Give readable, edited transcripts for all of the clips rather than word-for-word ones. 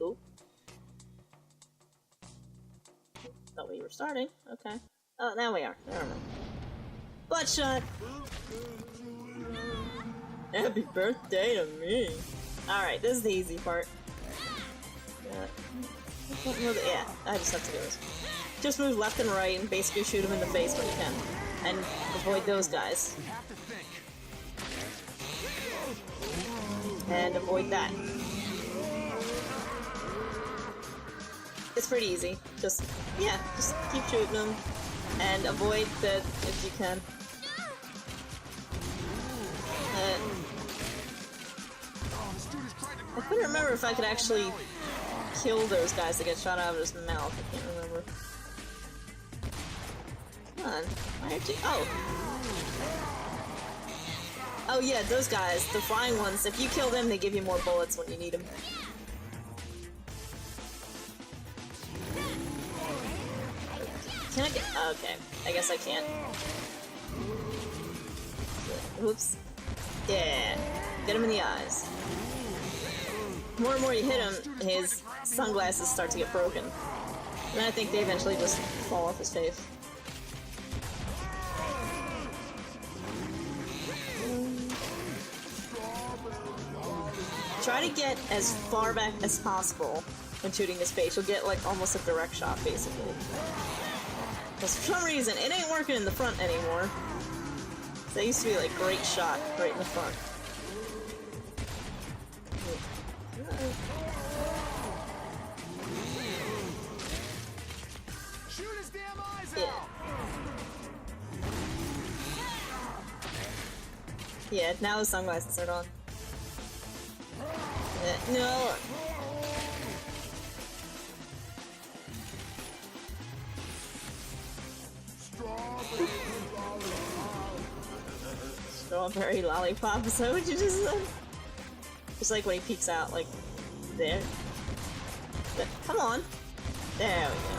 Oop. Thought we were starting. Okay. Oh, now we are. Never mind. Butt shot! Happy birthday to me! Alright, this is the easy part. Yeah, I just have to do this. Just move left and right and basically shoot him in the face when you can. And avoid those guys. And avoid that. It's pretty easy. Just keep shooting them. And avoid that if you can. I couldn't remember if I could actually kill those guys that get shot out of his mouth. I can't remember. Come on. Why aren't you? Oh! Oh yeah, those guys. The flying ones. If you kill them, they give you more bullets when you need them. Can I get... Okay. I guess I can't. Oops. Yeah. Get him in the eyes. The more and more you hit him, his sunglasses start to get broken. And I think they eventually just fall off his face. Try to get as far back as possible when shooting his face. You'll get like almost a direct shot, basically. Because for some reason, it ain't working in the front anymore. That used to be like great shot right in the front. Shoot his damn eyes out! Yeah, now the sunglasses are on. No! Strawberry lollipop, is that what you just said? Just like when he peeks out, like, there. Come on! There we go.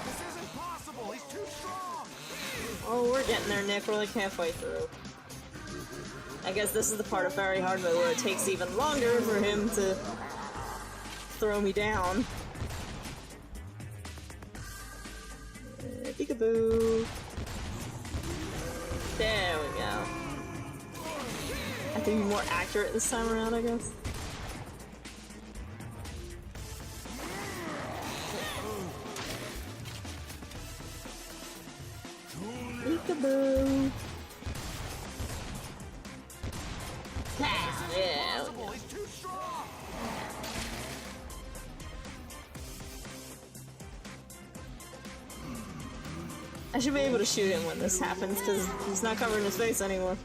This isn't possible! He's too strong! Oh, we're getting there, Nick. We're like halfway through. I guess this is the part of very hard mode where it takes even longer for him to throw me down. Peekaboo. There we go. I have to be more accurate this time around, I guess. Peekaboo. Yeah. I should be able to shoot him when this happens, because he's not covering his face anymore.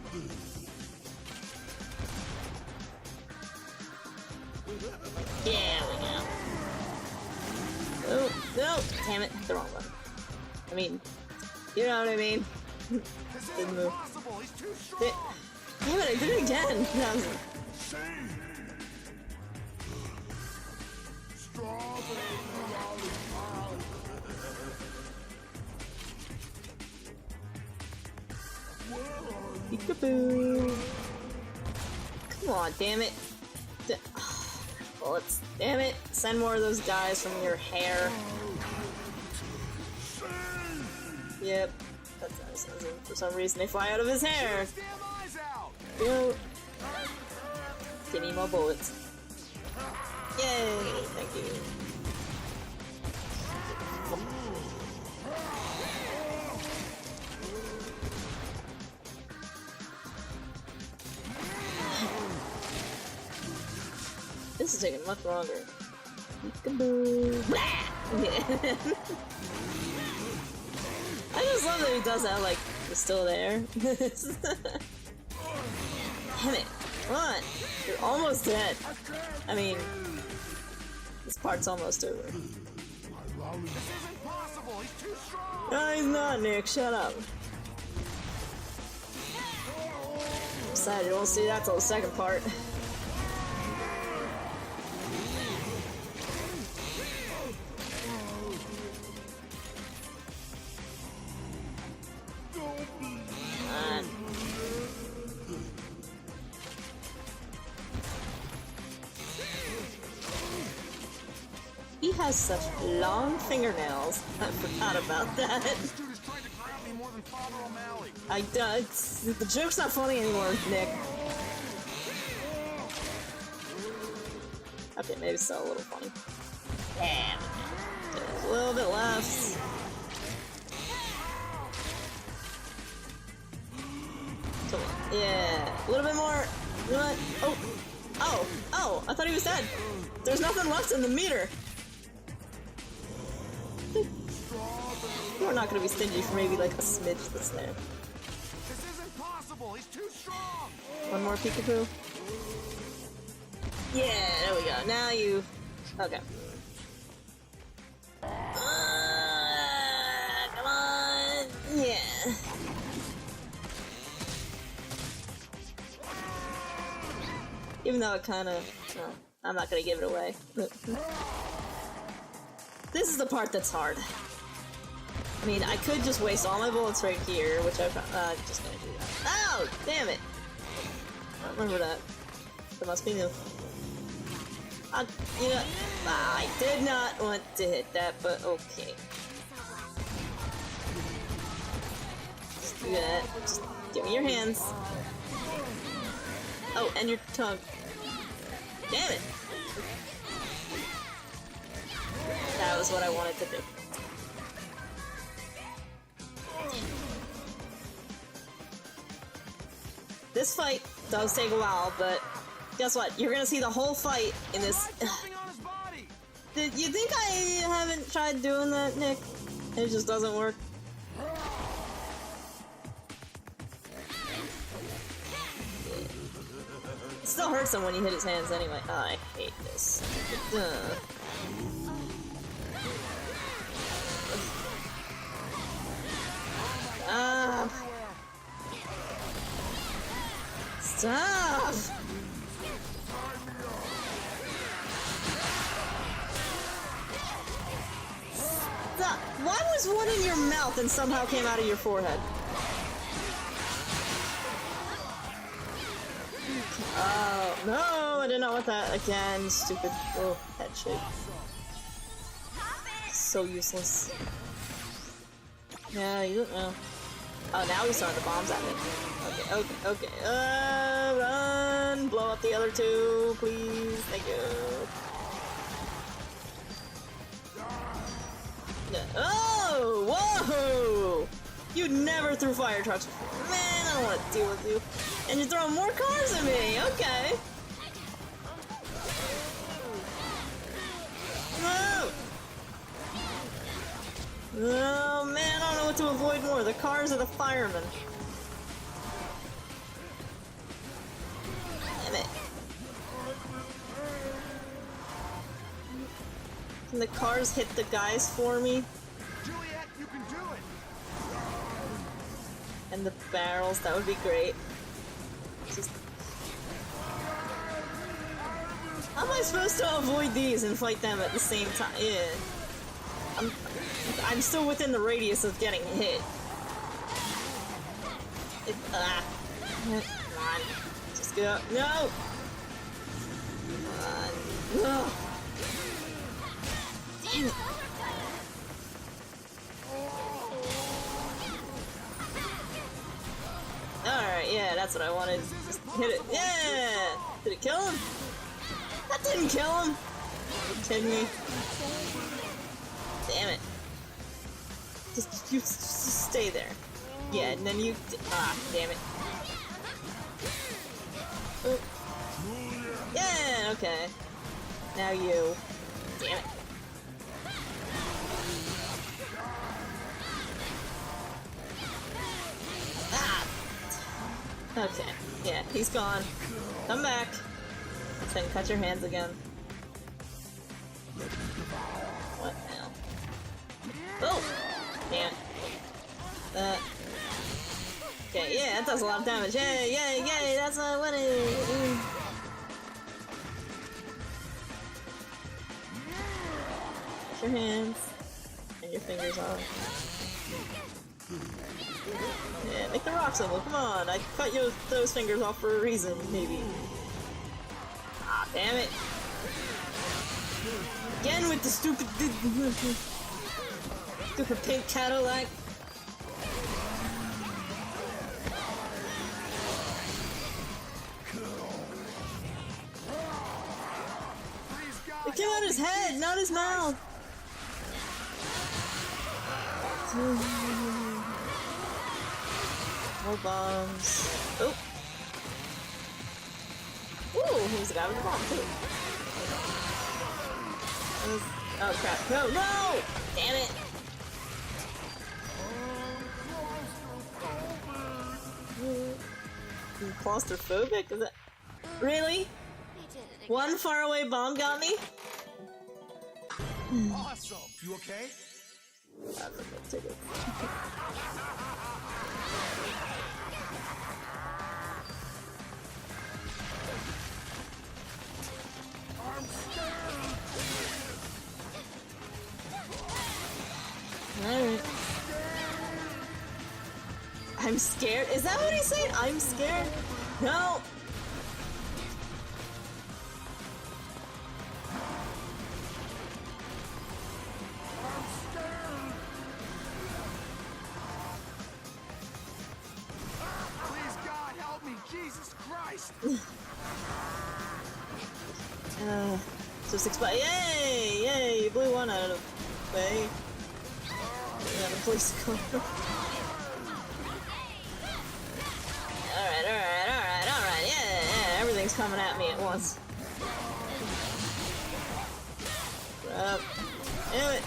Yeah, we go. Oh, no! Damn it, the wrong one. I mean, you know what I mean? Didn't move. Damn it, I did it again! No. Peekaboo! Come on, damn it! Bullets! Damn it! Send more of those guys from your hair. Yep, that's nice. For some reason, they fly out of his hair. Yo! Give me more bullets. Yay! Thank you. This is taking much longer. Peekaboo! I just love that he does that, like, he's still there. Damn it. Come on. You're almost dead. I mean, this part's almost over. This isn't possible. He's too strong. No, he's not, Nick. Shut up. I'm sad you won't see that till the second part. He has such long fingernails. I forgot about that. This dude is trying to grab me more than Father O'Malley. The joke's not funny anymore, Nick. Okay, maybe it's still a little funny. Yeah, there's a little bit left. Come on. Yeah, a little bit more. You know what? Oh, I thought he was dead. There's nothing left in the meter. We're not gonna be stingy for maybe like a smidge that's there. This isn't possible. He's too strong. One more peekaboo. Yeah, there we go. Now you. Okay. Come on. Yeah. Even though it kind of. Well, I'm not gonna give it away. This is the part that's hard. I mean, I could just waste all my bullets right here, which I'm just gonna do that. Oh, damn it! I don't remember that. That must be new. You know, I did not want to hit that, but okay. Just do that. Just give me your hands. Oh, and your tongue. Damn it! That was what I wanted to do. This fight does take a while, but guess what? You're gonna see the whole fight in this. Did you think I haven't tried doing that, Nick? It just doesn't work. It still hurts him when you hit his hands anyway. Oh, I hate this. Stop! Stop! Why was one in your mouth and somehow came out of your forehead? Oh, no! I did not want that again. Stupid. Oh, head shape. So useless. Yeah, you don't know. Oh, now he's throwing the bombs at me. Okay. Run! Blow up the other two, please. Thank you. Oh! Whoa! You never threw fire trucks before. Man, I don't want to deal with you. And you're throwing more cars at me. Okay. No! Oh man, I don't know what to avoid more. The cars or the firemen. Damn it. Can the cars hit the guys for me? Juliet, you can do it. And the barrels, that would be great. Just... How am I supposed to avoid these and fight them at the same time? Yeah. I'm still within the radius of getting hit. Come on. Just go. No! Come on. No! Damn it. Alright, yeah, that's what I wanted. Just hit it. Yeah! Did it kill him? That didn't kill him! Are you kidding me? Damn it. Just stay there. Yeah, and then you... Ah, damn it. Oh. Yeah, okay. Now you. Damn it. Ah! Okay, yeah, he's gone. Come back. Then cut your hands again. What now? Oh! Damn it. Okay, yeah, that does a lot of damage. Yay, yay, yay, that's what I wanted! Cut your hands. And your fingers off. Yeah, make the rock symbol, come on! I cut those fingers off for a reason, maybe. Ah, damn it! Again with the stupid stupid pink Cadillac. It came out his head, not his mouth. More bombs. Oh. Ooh, he was a guy with a bomb too. Oh crap. No, no! Damn it! You claustrophobic? Is that really? One faraway bomb got me? Awesome. You okay? Take it. I'm scared. Alright. I'm scared? Is that what he said? I'm scared? No! Please, God, help me. Jesus Christ. Just explain. Yay! Yay! You blew one out of the way. Yeah, the police come. Alright. Yeah. Everything's coming at me at once. Damn it.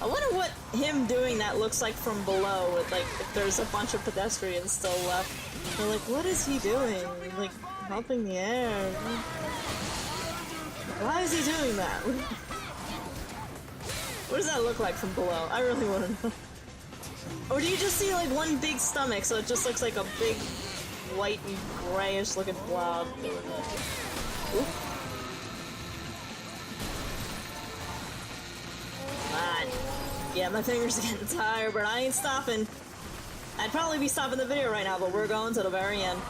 I wonder what him doing that looks like from below, with like, if there's a bunch of pedestrians still left. They're like, what is he doing? Like, humping the air. Why is he doing that? What does that look like from below? I really want to know. Or do you just see like one big stomach, so it just looks like a big white and grayish looking blob? Oop. Come on. Yeah, my fingers are getting tired, but I ain't stopping. I'd probably be stopping the video right now, but we're going to the very end.